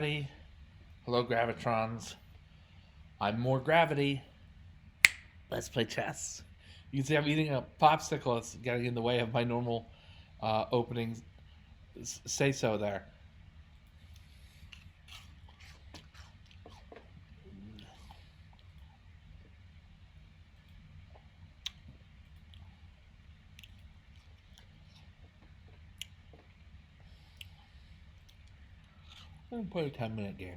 Hello, Gravitrons. I'm more gravity. Let's play chess. You can see I'm eating a popsicle. It's getting in the way of my normal opening say so there. I'm going to play a 10-minute game.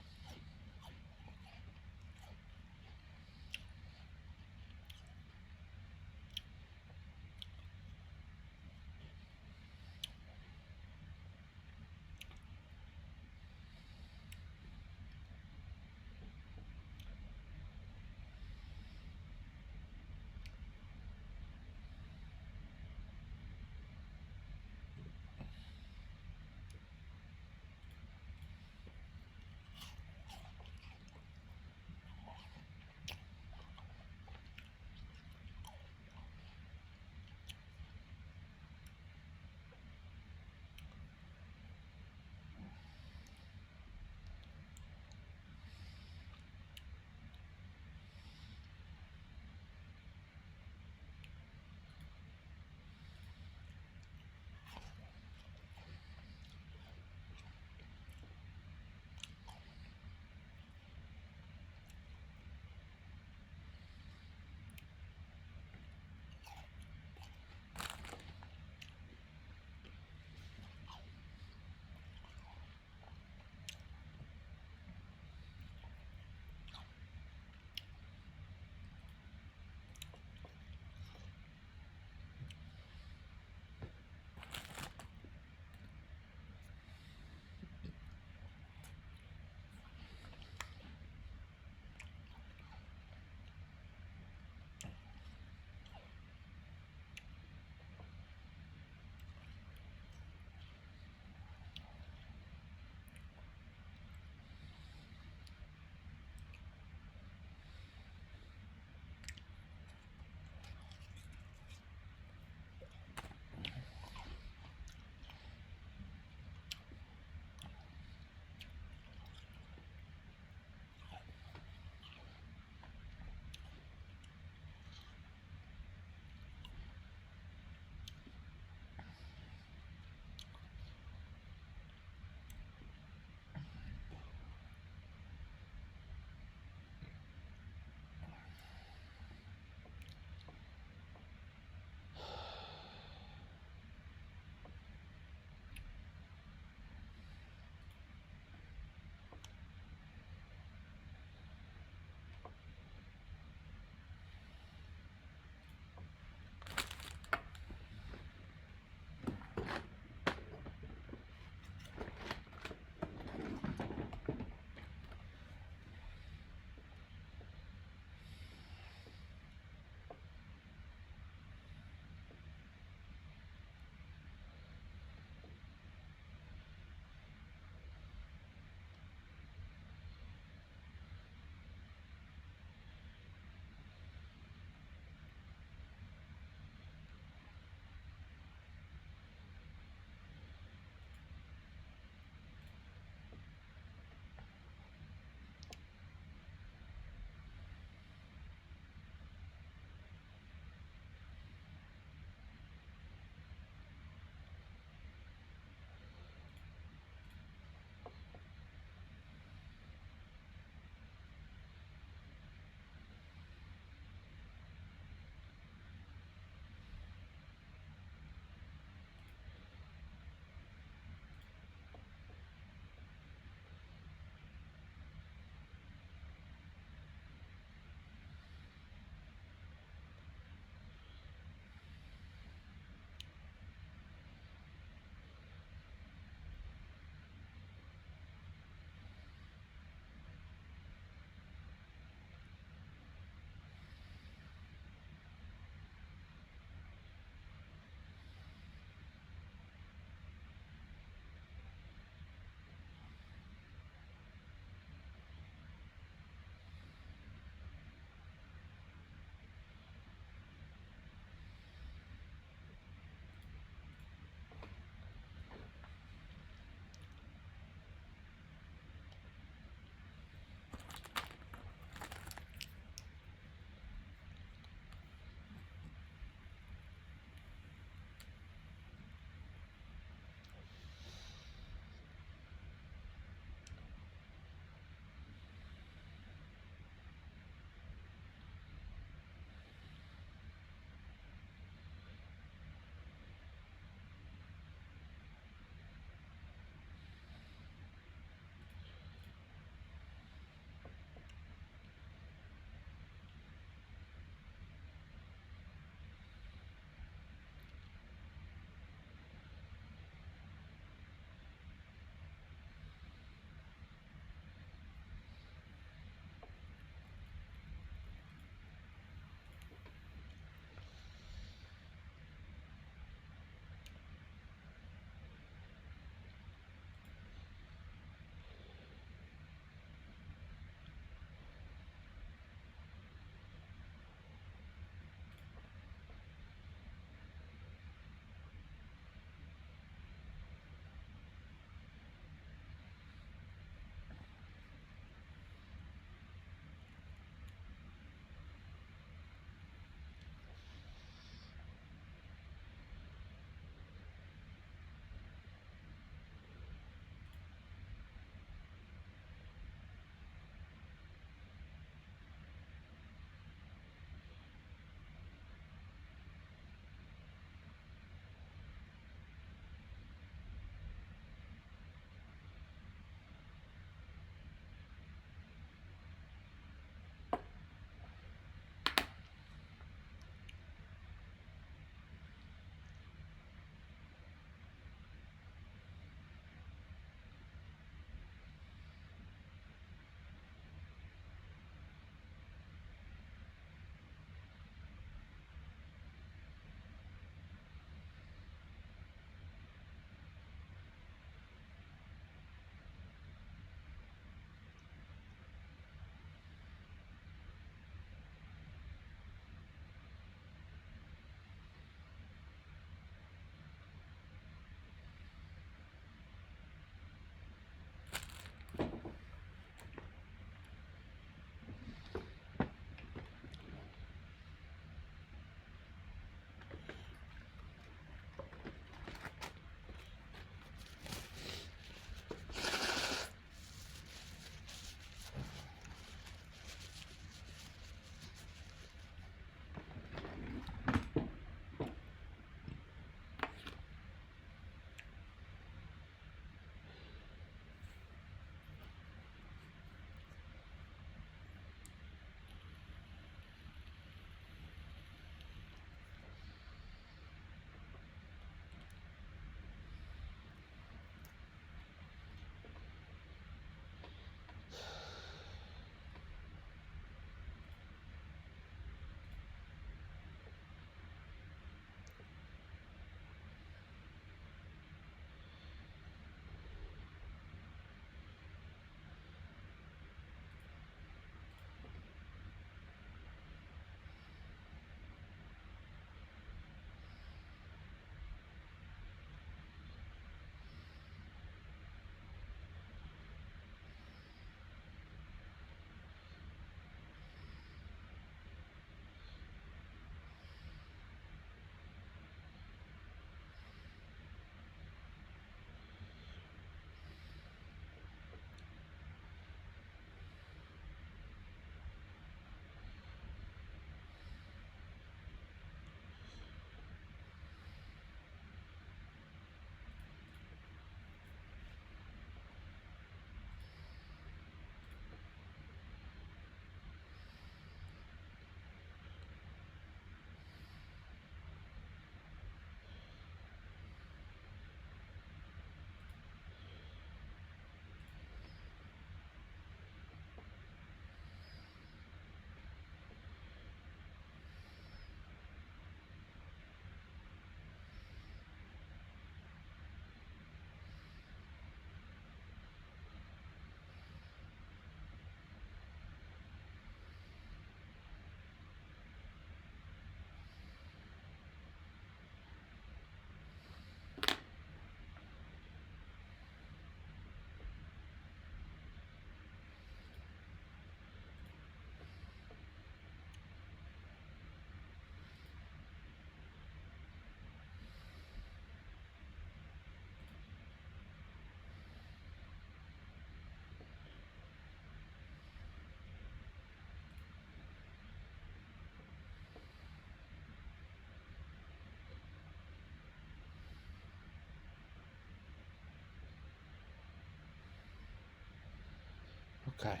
Okay.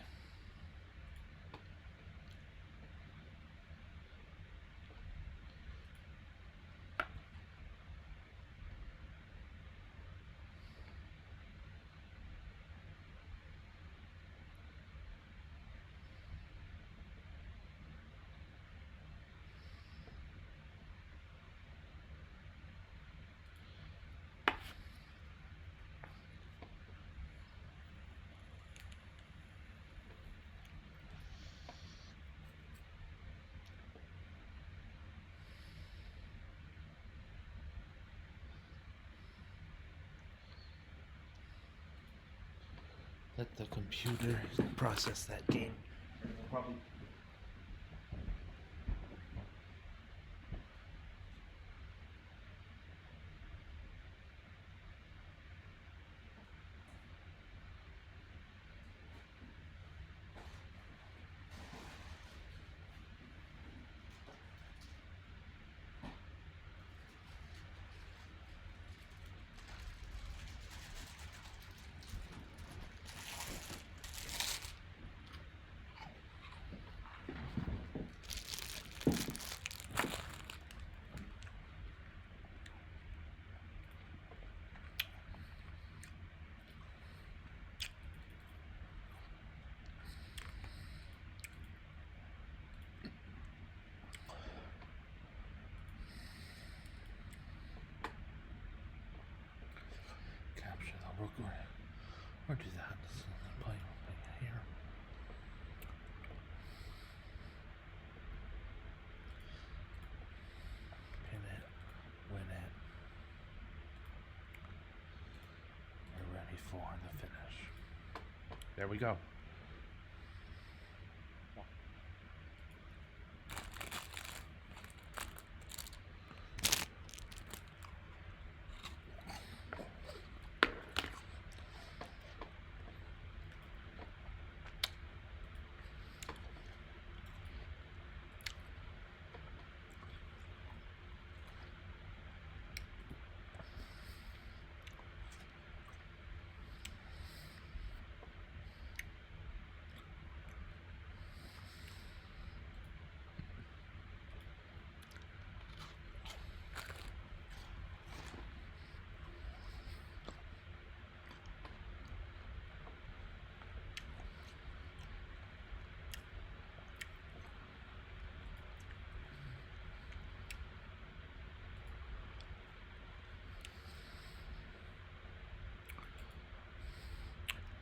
Let the computer process that game. Probably. Capture the rook or do that. Play here. Pin it, win it. We're ready for the finish. There we go.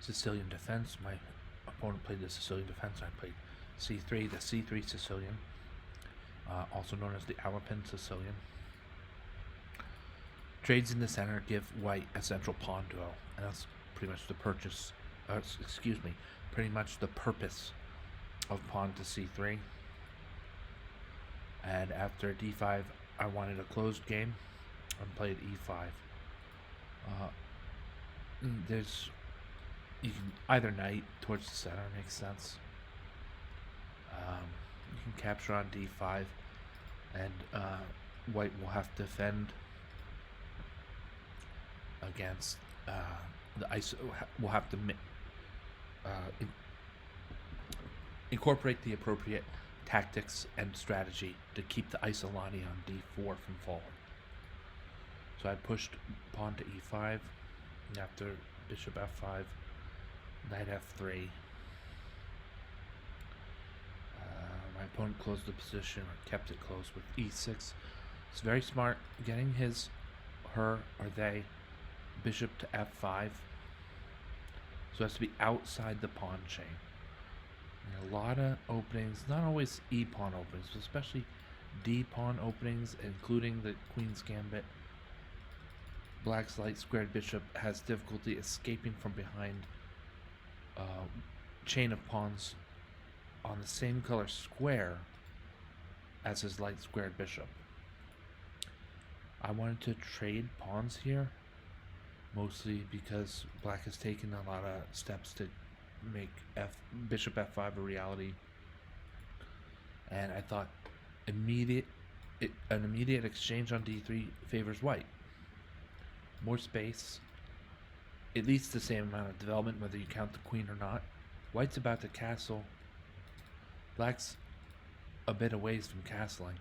Sicilian defense. My opponent played the Sicilian defense. I played c3, the c3 Sicilian, also known as the Alapin Sicilian. Trades in the center give white a central pawn duo, and that's pretty much the pretty much the purpose of pawn to c3. And after d5, I wanted a closed game and played e5. You can either knight towards the center makes sense. You can capture on d5, and white will have to defend against the ice. Will have to incorporate the appropriate tactics and strategy to keep the Isolani on d4 from falling. So I pushed pawn to e5, and after bishop f5, knight f3. My opponent closed the position, or kept it close with e6. It's very smart, getting her, or they, bishop to f5. So it has to be outside the pawn chain. And a lot of openings, not always e-pawn openings, but especially d-pawn openings, including the queen's gambit. Black's light squared bishop has difficulty escaping from behind chain of pawns on the same color square as his light squared bishop. I wanted to trade pawns here, mostly because black has taken a lot of steps to make bishop f5 a reality, and I thought an immediate exchange on d3 favors white. More space, at least the same amount of development, whether you count the queen or not, White's about to castle. Black's a bit away from castling.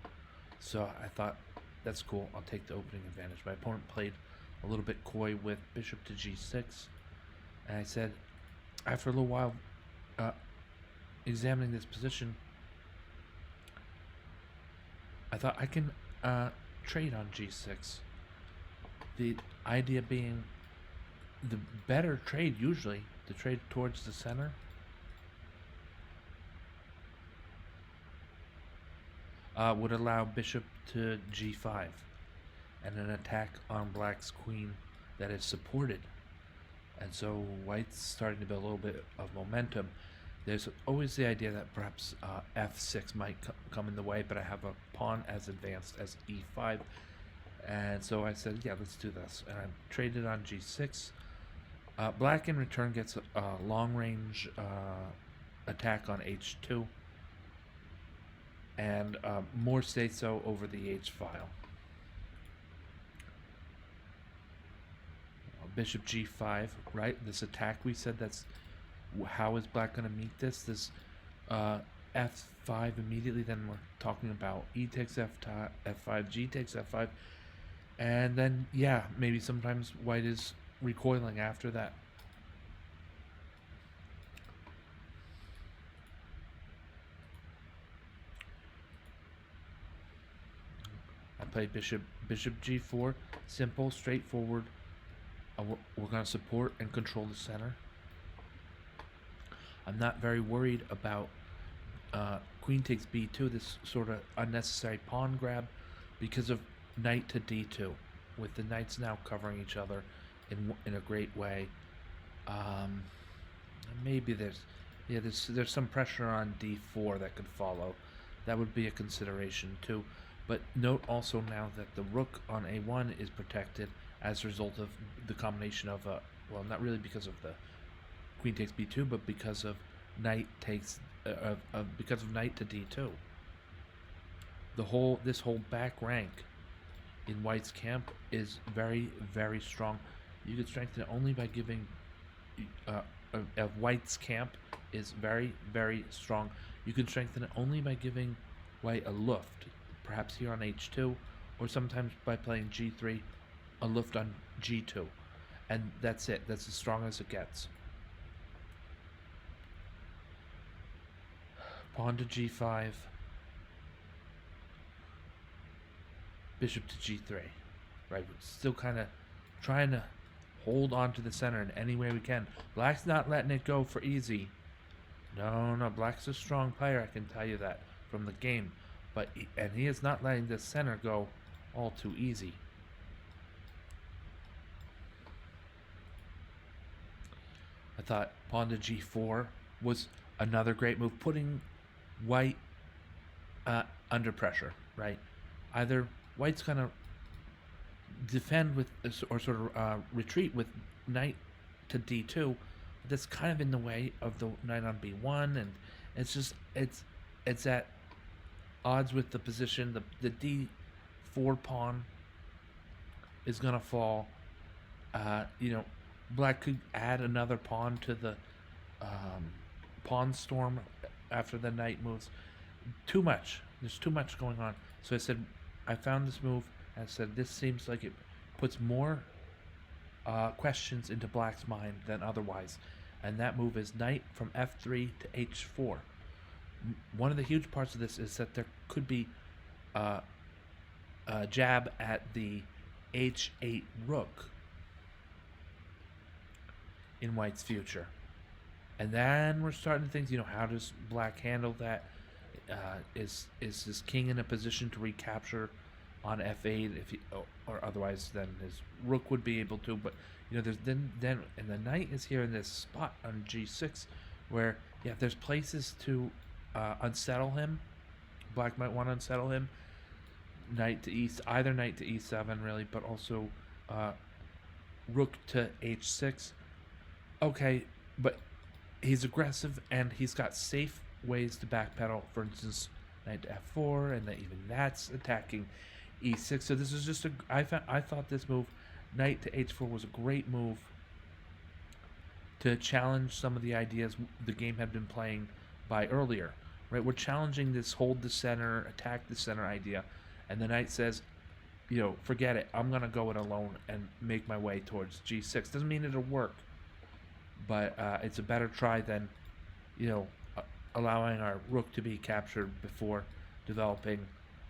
So I thought, that's cool. I'll take the opening advantage. My opponent played a little bit coy with bishop to g6. And I said, after a little while examining this position, I thought I can trade on g6. The idea being the better trade, usually, the trade towards the center, would allow bishop to g5 and an attack on black's queen that is supported. And so white's starting to build a little bit of momentum. There's always the idea that perhaps f6 might come in the way, but I have a pawn as advanced as e5. And so I said, yeah, let's do this. And I traded on g6. Black in return gets a long-range attack on h2. And more say-so over the h-file. Bishop g5, right? This attack, we said, that's how is black going to meet this? This f5 immediately, then we're talking about e takes f5, g takes f5, and then, yeah, maybe sometimes white is recoiling after that. I played bishop g4, simple, straightforward. We're going to support and control the center. I'm not very worried about queen takes b2, this sort of unnecessary pawn grab, because of knight to d2, with the knights now covering each other in a great way. Maybe there's some pressure on d4 that could follow. That would be a consideration too. But note also now that the rook on a1 is protected as a result of the combination of well, not really because of the queen takes b2, but because of knight takes because of knight to d2. This whole back rank in white's camp is very, very strong. You can strengthen it only by giving white's camp is very, very strong. You can strengthen it only by giving white a luft, perhaps here on h2, or sometimes by playing g3, a luft on g2, and that's it. That's as strong as it gets. Pawn to g5, bishop to g3, right? We're still kind of trying to hold on to the center in any way we can. Black's not letting it go for easy. No, Black's a strong player, I can tell you that from the game, but he is not letting the center go all too easy. I thought pawn to g4 was another great move, putting white under pressure, right? Either white's going to defend with, or sort of retreat with knight to d2, that's kind of in the way of the knight on b1, and it's just, it's at odds with the position. The d4 pawn is going to fall. Black could add another pawn to the pawn storm after the knight moves. Too much. There's too much going on. So I found this move, and I said, this seems like it puts more questions into black's mind than otherwise. And that move is knight from f3 to h4. One of the huge parts of this is that there could be a jab at the h8 rook in white's future. And then we're starting to think, how does black handle that? Is his king in a position to recapture on f8 or otherwise then his rook would be able to, but there's then and the knight is here in this spot on g6 where there's places to unsettle him. Black might want to unsettle him. Either knight to e7 really, but also rook to h6. Okay, but he's aggressive and he's got safe ways to backpedal. For instance, knight to f4, and then even that's attacking e6. So this is just I thought this move, knight to h4, was a great move to challenge some of the ideas the game had been playing by earlier. Right, we're challenging this hold the center, attack the center idea, and the knight says, forget it. I'm gonna go it alone and make my way towards g6. Doesn't mean it'll work, but it's a better try than, allowing our rook to be captured before developing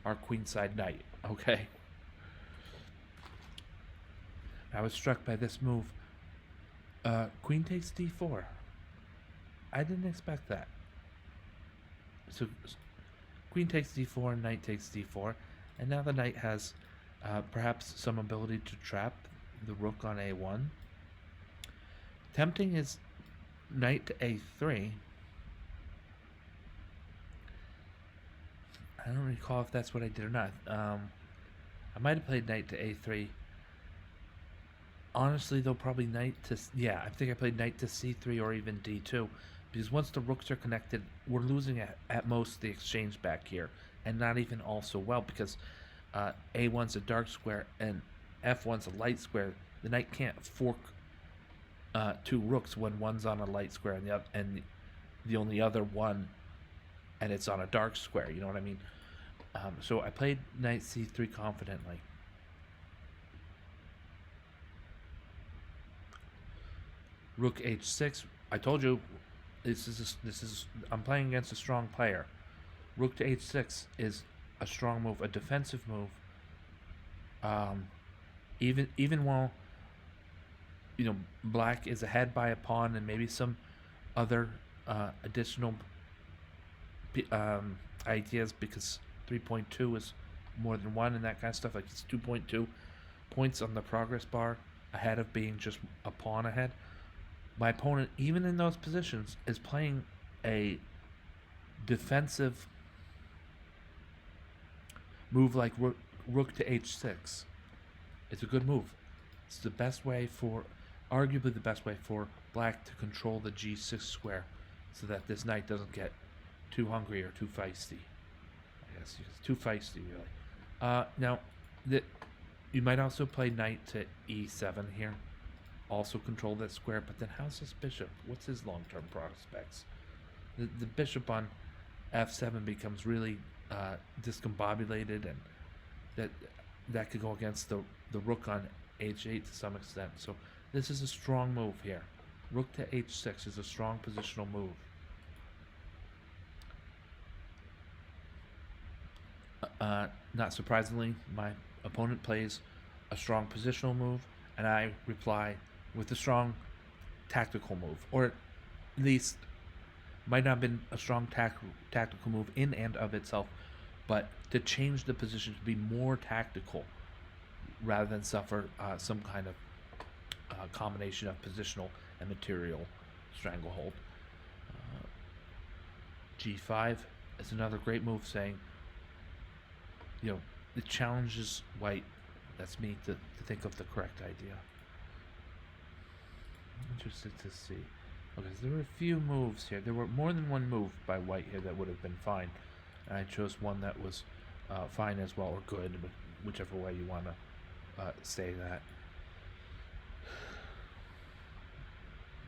our queenside knight. Okay. I was struck by this move. Queen takes d4. I didn't expect that. So queen takes d4, knight takes d4, and now the knight has perhaps some ability to trap the rook on a1. Tempting is knight to a3. I don't recall if that's what I did or not. I might have played knight to a3. Honestly, though, probably knight to... Yeah, I think I played knight to c3 or even d2. Because once the rooks are connected, we're losing at most the exchange back here. And not even all so well, because a1's a dark square and f1's a light square. The knight can't fork two rooks when one's on a light square and the only other one, and it's on a dark square. You know what I mean? So I played knight c3 confidently. Rook h6. I told you, this is I'm playing against a strong player. Rook to h6 is a strong move, a defensive move. Even while black is ahead by a pawn and maybe some other additional ideas, because 3.2 is more than 1 and that kind of stuff. Like, it's 2.2 points on the progress bar ahead of being just a pawn ahead. My opponent, even in those positions, is playing a defensive move like rook to h6. It's a good move. It's the best way arguably the best way for black to control the g6 square, so that this knight doesn't get too hungry or too feisty. I guess it's too feisty, really. Now, you might also play knight to e7 here. Also control that square, but then how's this bishop? What's his long-term prospects? The bishop on f7 becomes really discombobulated, and that could go against the rook on h8 to some extent. So this is a strong move here. Rook to h6 is a strong positional move. Not surprisingly, my opponent plays a strong positional move, and I reply with a strong tactical move, or at least might not have been a strong tactical move in and of itself, but to change the position to be more tactical rather than suffer some kind of combination of positional and material stranglehold. G5 is another great move, saying, it challenges white. That's me to think of the correct idea. Interested to see. Okay, so there were a few moves here. There were more than one move by white here that would have been fine. And I chose one that was fine as well, or good, but whichever way you want to say that.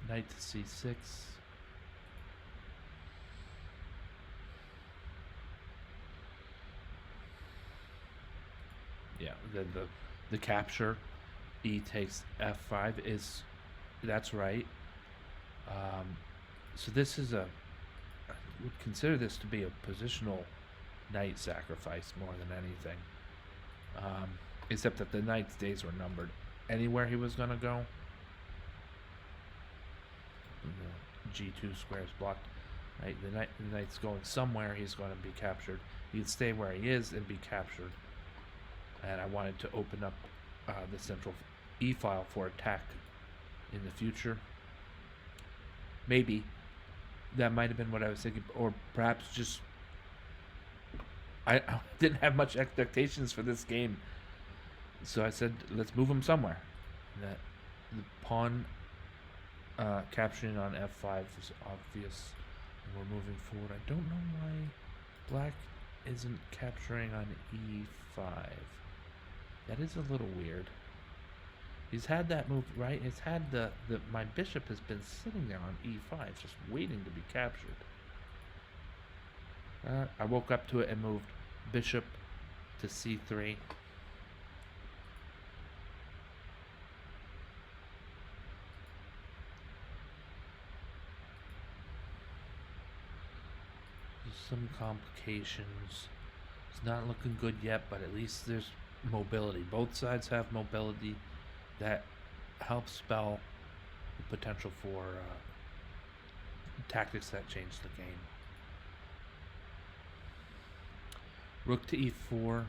Knight to c6. Yeah, then the capture, e takes f5 that's right. So this is I would consider this to be a positional knight sacrifice more than anything. Except that the knight's days were numbered. Anywhere he was going to go, the g2 square is blocked. Right, the knight's going somewhere, he's going to be captured. He'd stay where he is and be captured. And I wanted to open up the central e-file for attack in the future. Maybe that might have been what I was thinking, or perhaps just I didn't have much expectations for this game, so I said, let's move him somewhere. That the pawn capturing on f5 is obvious, and we're moving forward. I don't know why black isn't capturing on e5. That is a little weird. He's had that move, right? He's had my bishop has been sitting there on e5, just waiting to be captured. I woke up to it and moved bishop to c3. Some complications. It's not looking good yet, but at least there's mobility. Both sides have mobility that helps spell the potential for tactics that change the game. Rook to e4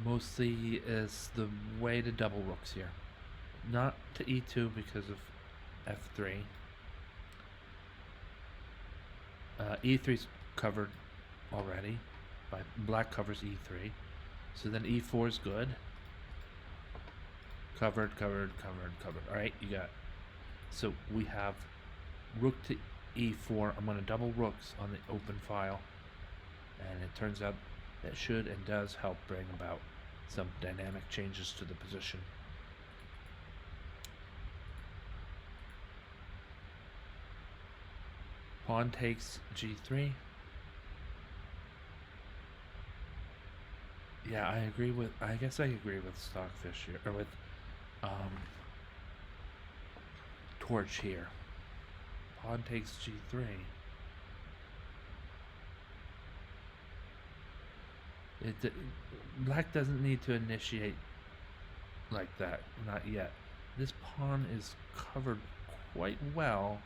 mostly is the way to double rooks here. Not to e2 because of f3. E3's covered already. By black covers e3. So then e4 is good. Covered. Alright, you got. So we have rook to e4. I'm going to double rooks on the open file. And it turns out that should and does help bring about some dynamic changes to the position. Pawn takes g3. Yeah, I guess I agree with Stockfish here, or with Torch here. Pawn takes g3. Black doesn't need to initiate like that, not yet. This pawn is covered quite well.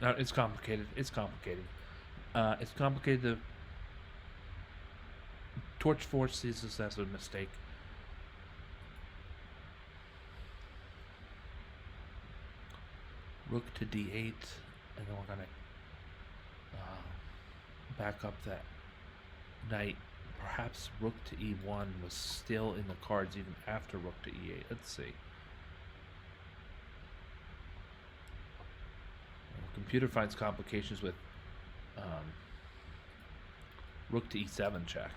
No, it's complicated. It's complicated. The Torch Force sees this as a mistake. Rook to d8, and then we're gonna back up that knight. Perhaps rook to e1 was still in the cards even after rook to e8. Let's see. Computer finds complications with rook to e7 check.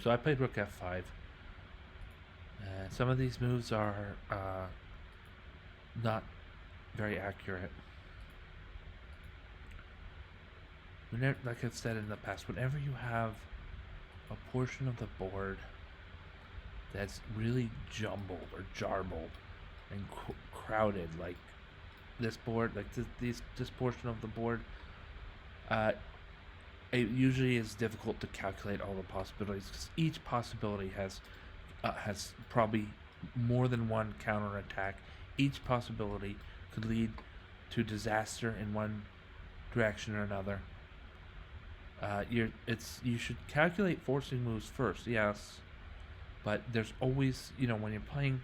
So I played rook f5. And some of these moves are not very accurate. Whenever, like I've said in the past, whenever you have a portion of the board that's really jumbled or jarbled and crowded, like this board, like this portion of the board, it usually is difficult to calculate all the possibilities because each possibility has probably more than one counterattack. Each possibility could lead to disaster in one direction or another. You should calculate forcing moves first, yes, but there's always, when you're playing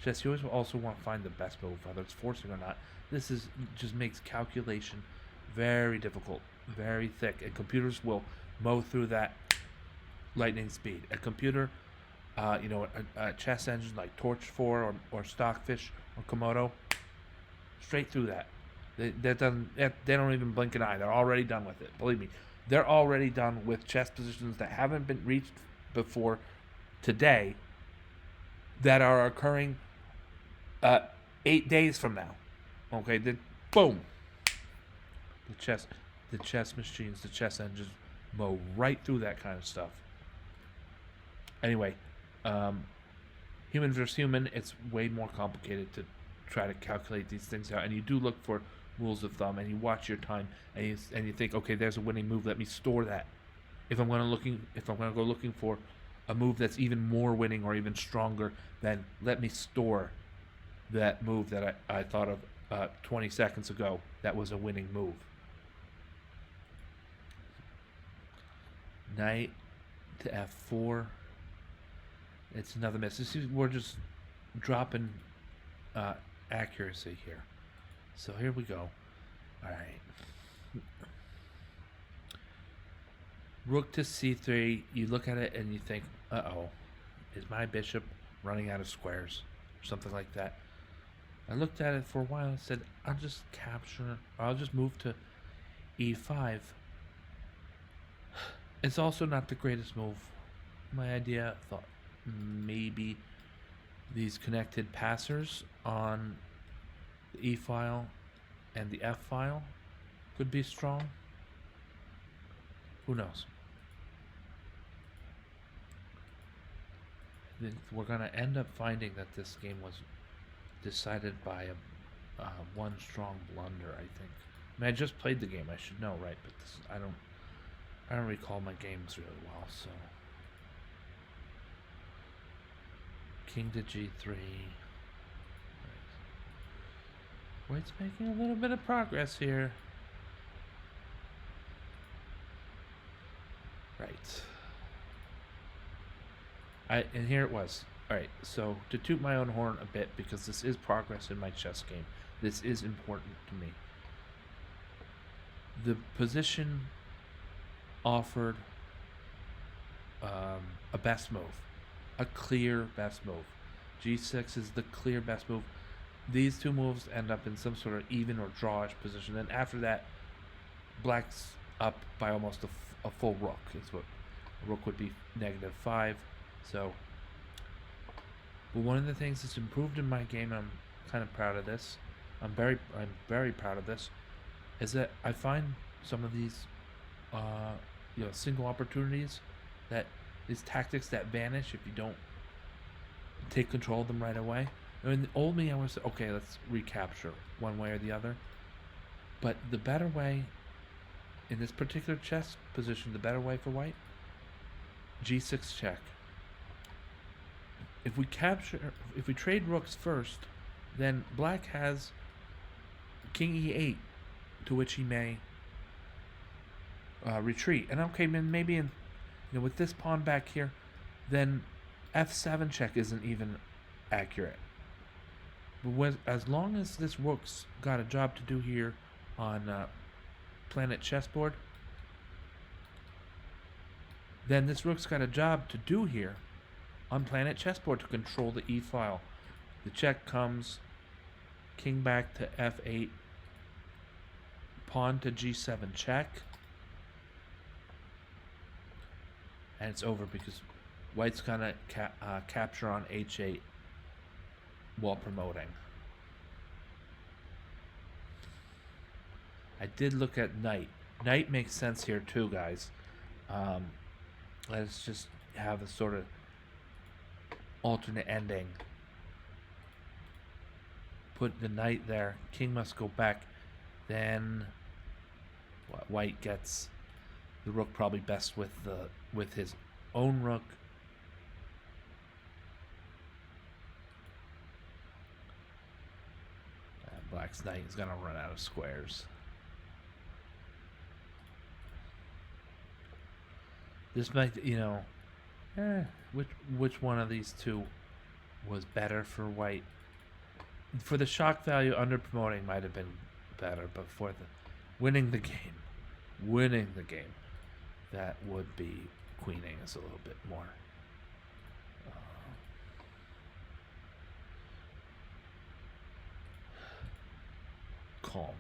chess, you always also want to find the best move, whether it's forcing or not. This just makes calculation very difficult, very thick, and computers will mow through that lightning speed. A computer, a chess engine like Torch4 or Stockfish or Komodo, straight through that. They don't even blink an eye. They're already done with it. Believe me, they're already done with chess positions that haven't been reached before today, that are occurring 8 days from now. Okay, then boom. The chess machines, the chess engines mow right through that kind of stuff. Anyway, human versus human, it's way more complicated to try to calculate these things out, and you do look for rules of thumb, and you watch your time, and you think, okay, there's a winning move. Let me store that. If I'm going to go looking for a move that's even more winning or even stronger, then let me store that move that I thought of 20 seconds ago. That was a winning move. Knight to f4. It's another miss. We're just dropping accuracy here. So here we go. All right. Rook to c3. You look at it and you think, uh-oh, is my bishop running out of squares? Or something like that. I looked at it for a while and said, I'll just capture, I'll just move to e5. It's also not the greatest move. My idea, I thought maybe these connected passers on the E file and the F file could be strong. Who knows? We're going to end up finding that this game was decided by a one strong blunder, I think. I mean, I just played the game. I should know, right? But this, I don't recall my games really well, so. King to g3. White's making a little bit of progress here. Right. And here it was. Alright, so to toot my own horn a bit, because this is progress in my chess game. This is important to me. The position offered a best move. A clear best move. G6 is the clear best move. These two moves end up in some sort of even or drawish position. Then after that, black's up by almost a full rook. Is what a rook would be -5. So, but one of the things that's improved in my game, I'm kind of proud of this. I'm very proud of this. Is that I find some of these, single opportunities, that these tactics that vanish if you don't take control of them right away. I mean, the old me, I was okay. Let's recapture one way or the other. But the better way in this particular chess position, the better way for white, G6 check. If we trade rooks first, then black has King E8, to which he may retreat. And okay, maybe with this pawn back here, then F7 check isn't even accurate. But as long as this rook's got a job to do here on Planet Chessboard, then this rook's got a job to do here on Planet Chessboard to control the E file. The check comes, king back to F8, pawn to G7 check, and it's over because white's gonna capture on H8 while promoting. I did look at knight. Knight makes sense here too, guys. Let's just have a sort of alternate ending. Put the knight there. King must go back. Then white gets the rook probably best with his own rook. Black's knight is gonna run out of squares. This might, which one of these two was better for white? For the shock value, under promoting might have been better, but for the winning the game, that would be queening is a little bit more calm.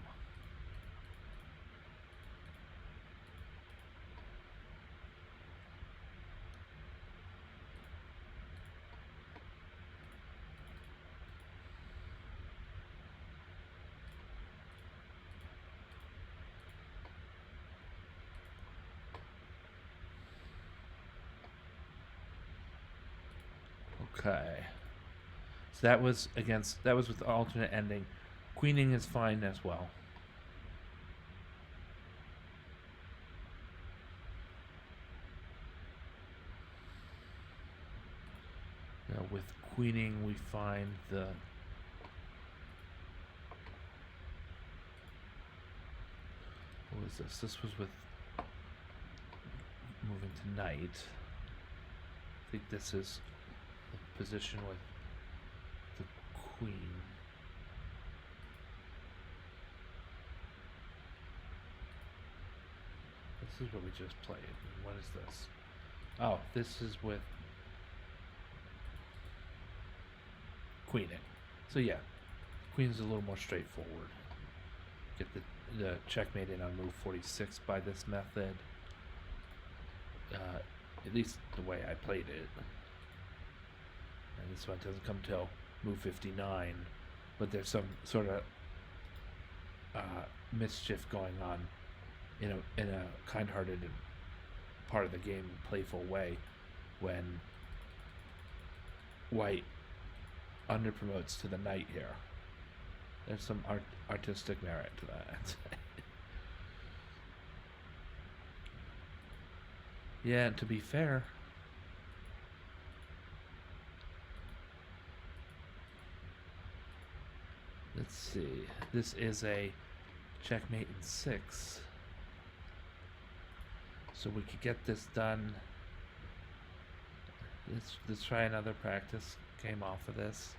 Okay. So that was with the alternate ending. Queening is fine as well. Now with queening we find the what was this? This was with moving to knight. I think this is the position with the queen. this is what we just played. What is this? Oh, this is with queening. So yeah, queen's a little more straightforward. Get the checkmate in on move 46 by this method. At least the way I played it. And this one doesn't come till move 59, but there's some sort of mischief going on in a kind-hearted part of the game, playful way, when white underpromotes to the knight here. There's some artistic merit to that, I'd say. Yeah, and to be fair, let's see. This is a checkmate in 6. So we could get this done. Let's try another practice game off of this.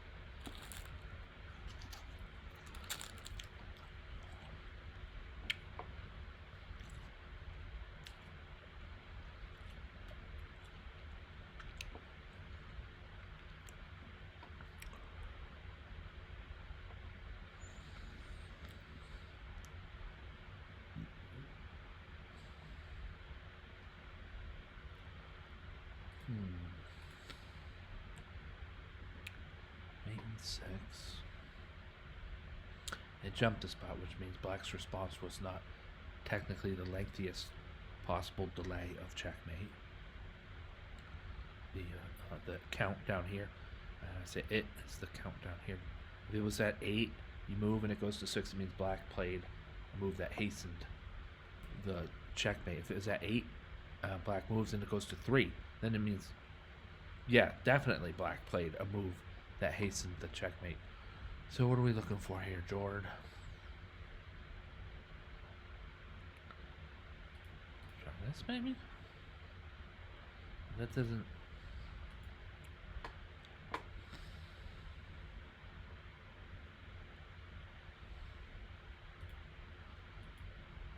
Mate in 6. It jumped a spot, which means black's response was not technically the lengthiest possible delay of checkmate. The count down here, I say it's the count down here. If it was at 8, you move and it goes to 6, it means black played a move that hastened the checkmate. If it was at 8, black moves and it goes to 3, then it means, yeah, definitely black played a move that hastened the checkmate. So what are we looking for here, Jord? Try this maybe? That doesn't...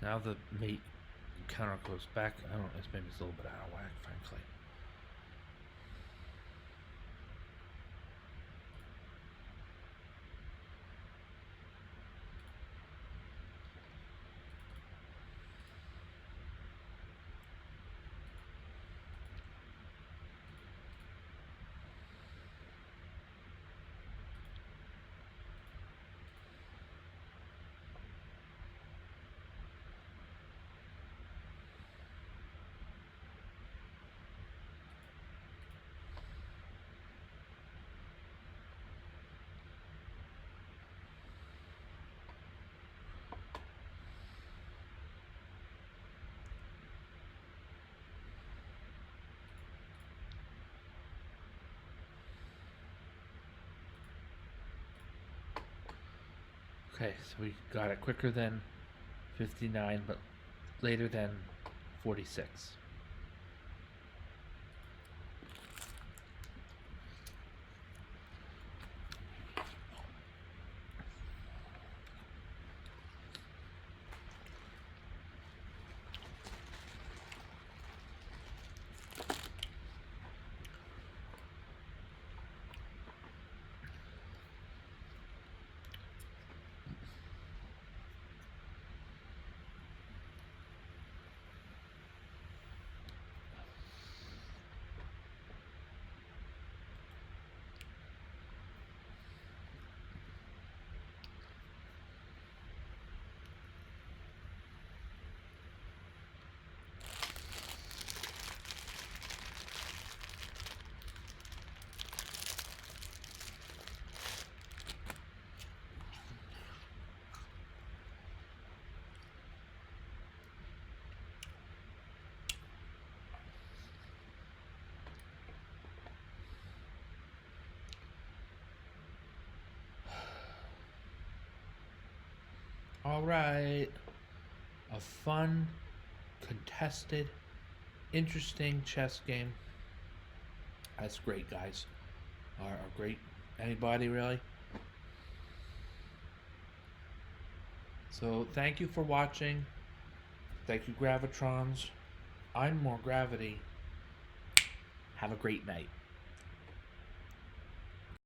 Now the mate counter goes back. I don't know, it's maybe it's a little bit out of whack, frankly. Okay, so we got it quicker than 59, but later than 46. All right. A fun, contested, interesting chess game. That's great, guys. Are great. Anybody, really? So, thank you for watching. Thank you, Gravitrons. I'm more gravity. Have a great night.